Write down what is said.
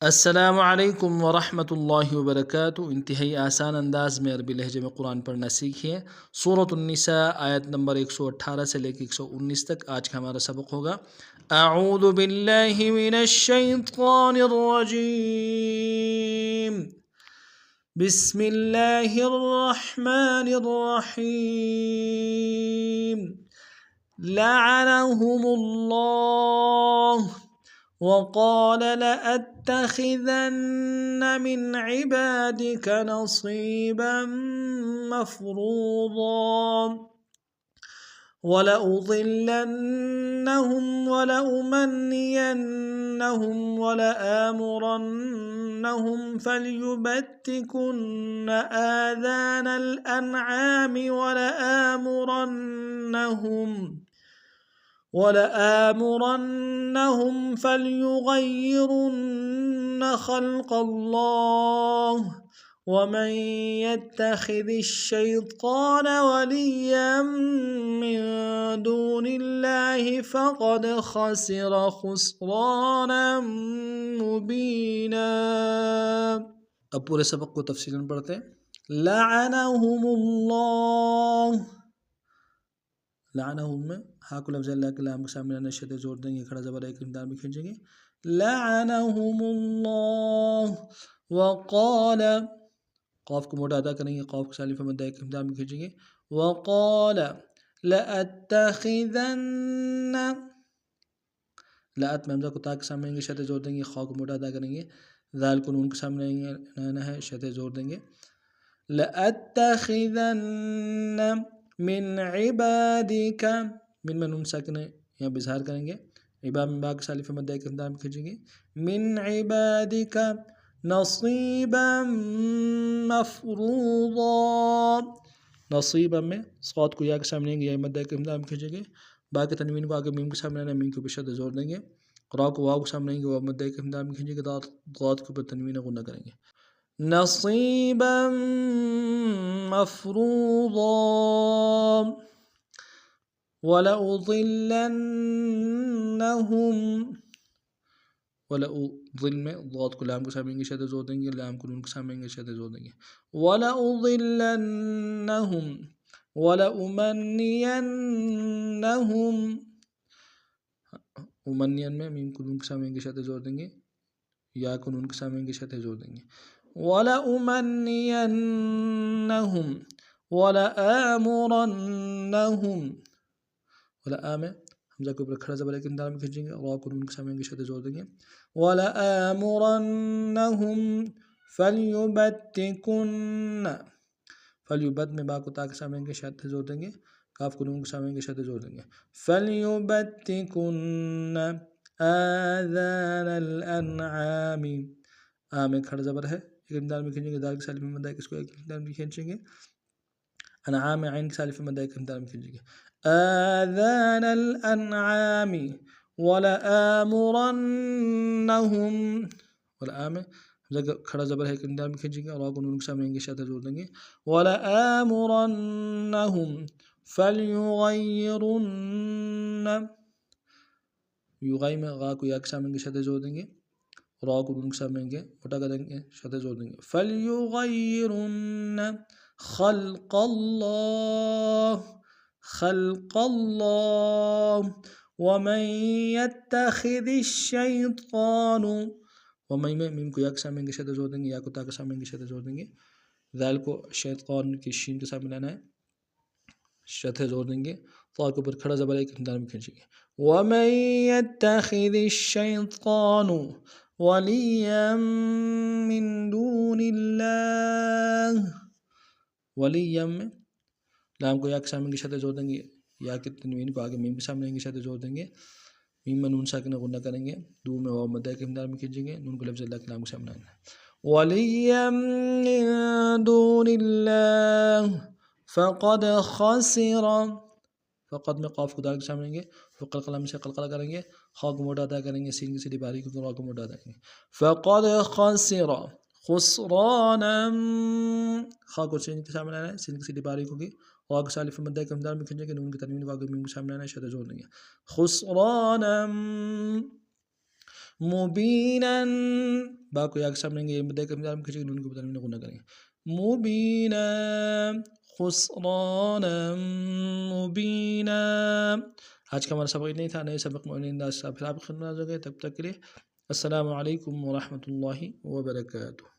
السلام علیکم ورحمۃ اللہ وبرکاتہ۔ انتہائی آسان انداز میں عربی لہجے میں قرآن پڑھنا سیکھیے۔ سورۃ النساء آیت نمبر 118 سے لے کے 119 تک آج کا ہمارا سبق ہوگا۔ اعوذ باللہ من الشیطان الرجیم، بسم اللہ الرحمن الرحیم۔ لعنہم اللہ وقال لأتخذن من عبادك نصيبا مفروضا ولأضلنهم ولأمنينهم ولآمرنهم فليبتكن آذان الأنعام ولآمرنهم فليغيرن خلق الله ومن يتخذ الشيطان وليا من دون الله فقد خسر خسرانا مبينا۔ اب پورے سبق کو تفصیلاً پڑھتے ہیں۔ لعنہم اللہ، لعنہم میں ہا کو لفظ اللہ کے لام کے سامنے نشد زور دیں گے، کھڑا زبر ایک امداد میں کھینچیں گے۔ لعنہم اللہ وقال، قاف کو موٹا ادا کریں گے، قاف کو سالف مدہ ایک امداد میں کھینچیں گے۔ وقال لأتخذن، لأت میں حمزہ کو تا کے سامنے گے، شد زور دیں گے، خا کو موٹا ادا کریں گے، ذال کو نون کے سامنے نانا ہے، شد زور دیں گے۔ لأتخذن من عبادک، من میں نون ساکن یہاں بظہار کریں گے، عباد میں با کے سالف مدہ ایک امداد میں کھینچیں گے۔ من عبادک نصیبا مفروضا، نصیبا میں صاد کو یا کے سامنے گے، یا مدہ ایک امداد میں کھینچیں گے، با کے تنوین کو آگے میم کے سامنے آنا، میم کے اوپر شد زور دیں گے، را کو واو کے سامنے گے، واو مدہ ایک امداد میں کھینچیں گے، ضاد کے اوپر تنوین غنہ کریں گے۔ نصیبا مفروضا وَلَأُضِلَّنَّهُمْ، وَلَأُضِل میں ضاد کو لام کو سامنے گے، شد زور دیں گے، لام کو نون کو سامنے گے، شد زور دیں گے۔ وَلَأُضِلَّنَّهُمْ وَلَأُمَنِّيَنَّهُمْ، امنین میں میم کو نون کے سامنے گے، شد زور دیں گے، یا کو نون کے سامنے گے، شد زور دیں گے۔ وَلَأُمَنِّيَنَّهُمْ وَلَآمُرَنَّهُمْ، ولا میں حمزہ کے اوپر کھڑا زبر ایک انداز میں کھینچیں گے، را کو نون کے سامنے گے، شد زور دیں گے۔ وَلَآمُرَنَّهُمْ فَلْيُبَتِّكُنَّ، فَلْيُبَت میں با کو تا کے سامنے گے، شد زور دیں گے، کاف کو نون کے سامنے گے، شد زور دیں گے۔ فَلْيُبَتِّكُنَّ آذَانَ الْأَنْعَامِ، میں کھڑا زبر ہے، ایک انداز میں کھینچیں گے، دال کے سالف میں مدہ اس کو ایک انداز میں کھینچیں گے، انعام عین کے سالف میں مدہ ایک انداز میں کھینچیں گے۔ آذان الانعام ولآمرنهم، ولآم کھڑا زبر ہے، ایک انداز میں کھینچیں گے، اور کو نون کے سامنے گے، شد زور دیں گے۔ ولآمرنهم فلیغیرن، یغی میں غا کو یا کے سامنے گے، شد زور دیں گے، را کو نون کے سامنے گے، موٹا کریں گے، شد زور دیں گے۔ فلیغیرن خلق اللہ، خلق اللہ ومن يتخذ الشیطان، ومن میں میم کو یا کے سامنے گے، شد زور دیں گے، یا کو تا کے سامنے گے، شد زور دیں گے، ذال کو شیطان کی شین کے سامنے لانا ہے، شد زور دیں گے، طا کے اوپر کھڑا زبر ایک انداز میں کھینچیں گے۔ ومن يتخذ الشیطان ولیا من دون اللہ، ولیم میں لام کو یا کے سامنے گے، شد زور دیں گے، یا کے تنوین کو آگے میم کے سامنے گے، شد زور دیں گے، میم میں نون ساکن غنہ کریں گے، دو میں واو مدہ کے امداد میں کھینچیں گے، نون کو لفظ اللہ کے نام کے سامنے آنا ہے۔ وَلِيًّا مِن دُونِ اللَّهِ فَقَدْ خَسِرَ، فقط میں قاف کو دال کے سامنے گے، تو قلقلہ میں سے قلقلہ کریں گے، خا کو موٹا ادا کریں گے، سین کی سیدھی باریک کو را کو موٹا ادا کریں گے۔ فَقَدْ خَسِرَ خسرانا، خا کو سین کے سامنے آنا ہے، سین کی سیدھی باریک ہوگی، واو کو سالف مدہ کے امداد میں کھینچیں گے، نون کی تنوین واو کو میم کے سامنے آنا ہے، شد زور دیں گے۔ خسرانا مبیناً با کو یا کے سامنے گے بدے کے مدار کھچے نون کو بدل میں غنہ کریں گے مبیناً خسرانا مبیناً. آج کا ہمارا سبق نہیں تھا، نئے سبق میں انداز آپ خدمت ہو گئے. تب تک کے لیے السلام علیکم ورحمۃ اللہ وبرکاتہ.